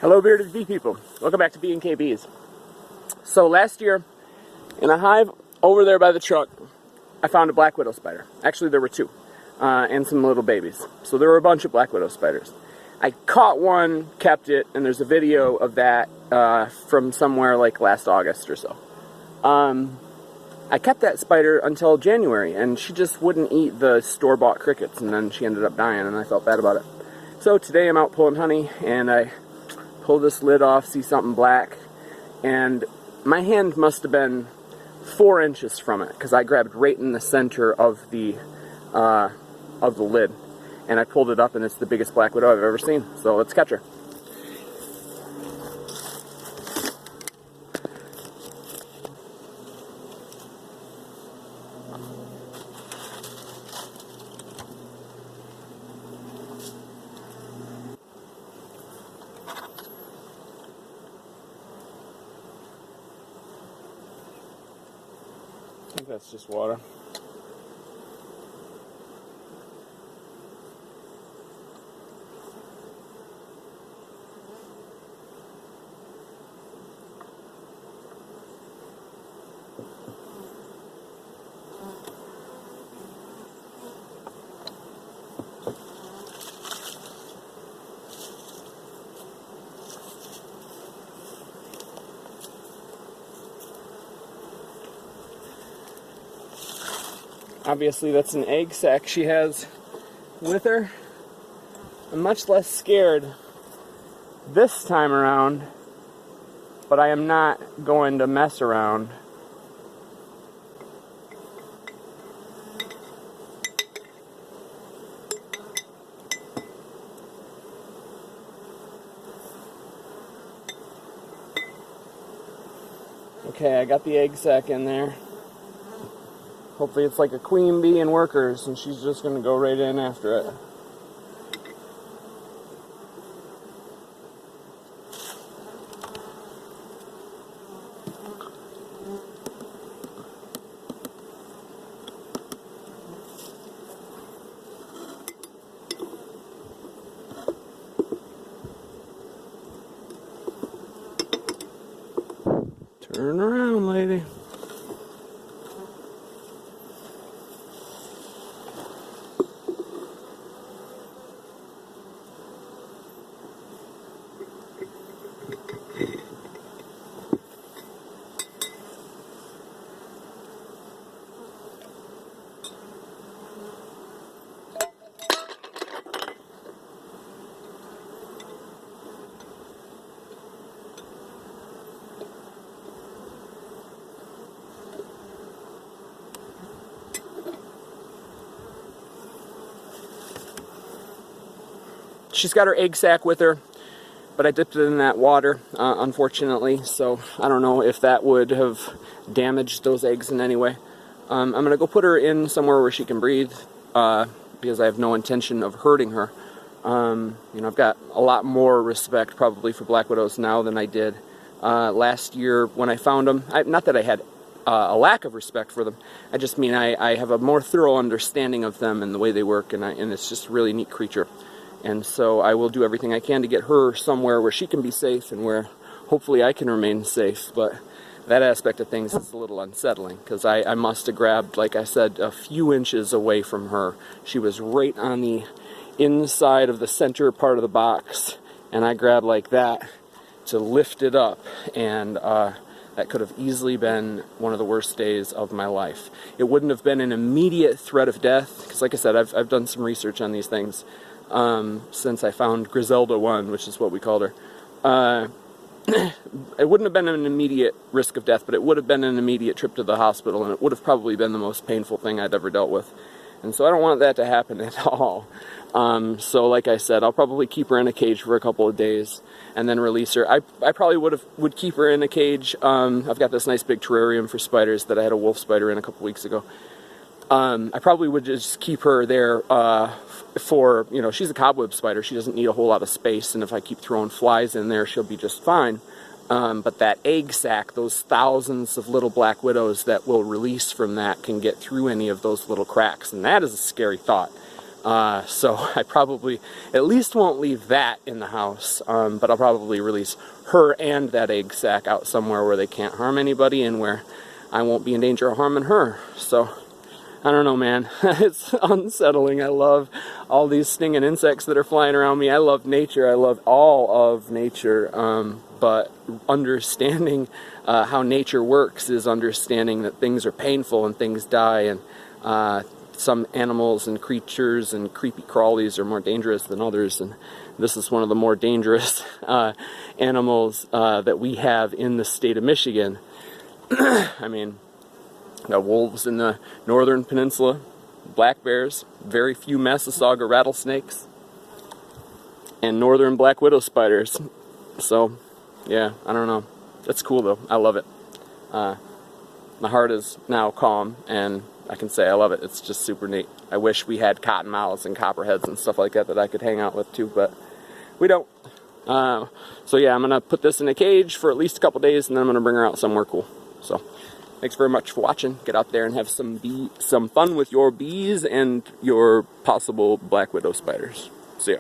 Hello bearded bee people, welcome back to B&K Bees. So last year, in a hive over there by the truck, I found a black widow spider. Actually there were two, and some little babies. So there were a bunch of black widow spiders. I caught one, kept it, and there's a video of that from somewhere like last August or so. I kept that spider until January, and she just wouldn't eat the store-bought crickets, and then she ended up dying, and I felt bad about it. So today I'm out pulling honey, and I pull this lid off, see something black, and my hand must have been 4 inches from it, because I grabbed right in the center of the lid, and I pulled it up, and it's the biggest black widow I've ever seen. So let's catch her. I think that's just water. Obviously that's an egg sac she has with her. I'm much less scared this time around, but I am not going to mess around. Okay, I got the egg sac in there. Hopefully it's like a queen bee and workers, and she's just going to go right in after it. Turn around, lady. She's got her egg sac with her, but I dipped it in that water, unfortunately, so I don't know if that would have damaged those eggs in any way. I'm going to go put her in somewhere where she can breathe, because I have no intention of hurting her. You know, I've got a lot more respect probably for black widows now than I did last year when I found them. Not that I had a lack of respect for them, I just mean I have a more thorough understanding of them and the way they work, and it's just a really neat creature. And so I will do everything I can to get her somewhere where she can be safe and where hopefully I can remain safe. But that aspect of things is a little unsettling, because I must have grabbed, like I said, a few inches away from her. She was right on the inside of the center part of the box, and I grabbed like that to lift it up, and that could have easily been one of the worst days of my life. It wouldn't have been an immediate threat of death, because like I said, I've done some research on these things. Since I found Griselda 1, which is what we called her. It wouldn't have been an immediate risk of death, but it would have been an immediate trip to the hospital, and it would have probably been the most painful thing I'd ever dealt with. And so I don't want that to happen at all. So like I said, I'll probably keep her in a cage for a couple of days and then release her. I probably would keep her in a cage. I've got this nice big terrarium for spiders that I had a wolf spider in a couple weeks ago. I probably would just keep her there for, you know, she's a cobweb spider. She doesn't need a whole lot of space, and if I keep throwing flies in there, she'll be just fine. But that egg sac, those thousands of little black widows that will release from that can get through any of those little cracks, and that is a scary thought. So I probably at least won't leave that in the house, but I'll probably release her and that egg sac out somewhere where they can't harm anybody and where I won't be in danger of harming her. So I don't know, man. It's unsettling. I love all these stinging insects that are flying around me. I love nature. I love all of nature. But understanding how nature works is understanding that things are painful and things die, and some animals and creatures and creepy crawlies are more dangerous than others. And this is one of the more dangerous animals that we have in the state of Michigan. I mean, got wolves in the northern peninsula, black bears, very few Massasauga rattlesnakes, and northern black widow spiders. So, yeah, I don't know. It's cool though. I love it. My heart is now calm, and I can say I love it. It's just super neat. I wish we had cottonmouths and copperheads and stuff like that that I could hang out with too, but we don't. So yeah, I'm gonna put this in a cage for at least a couple days, and then I'm gonna bring her out somewhere cool. So, thanks very much for watching. Get out there and have some fun with your bees and your possible black widow spiders. See ya.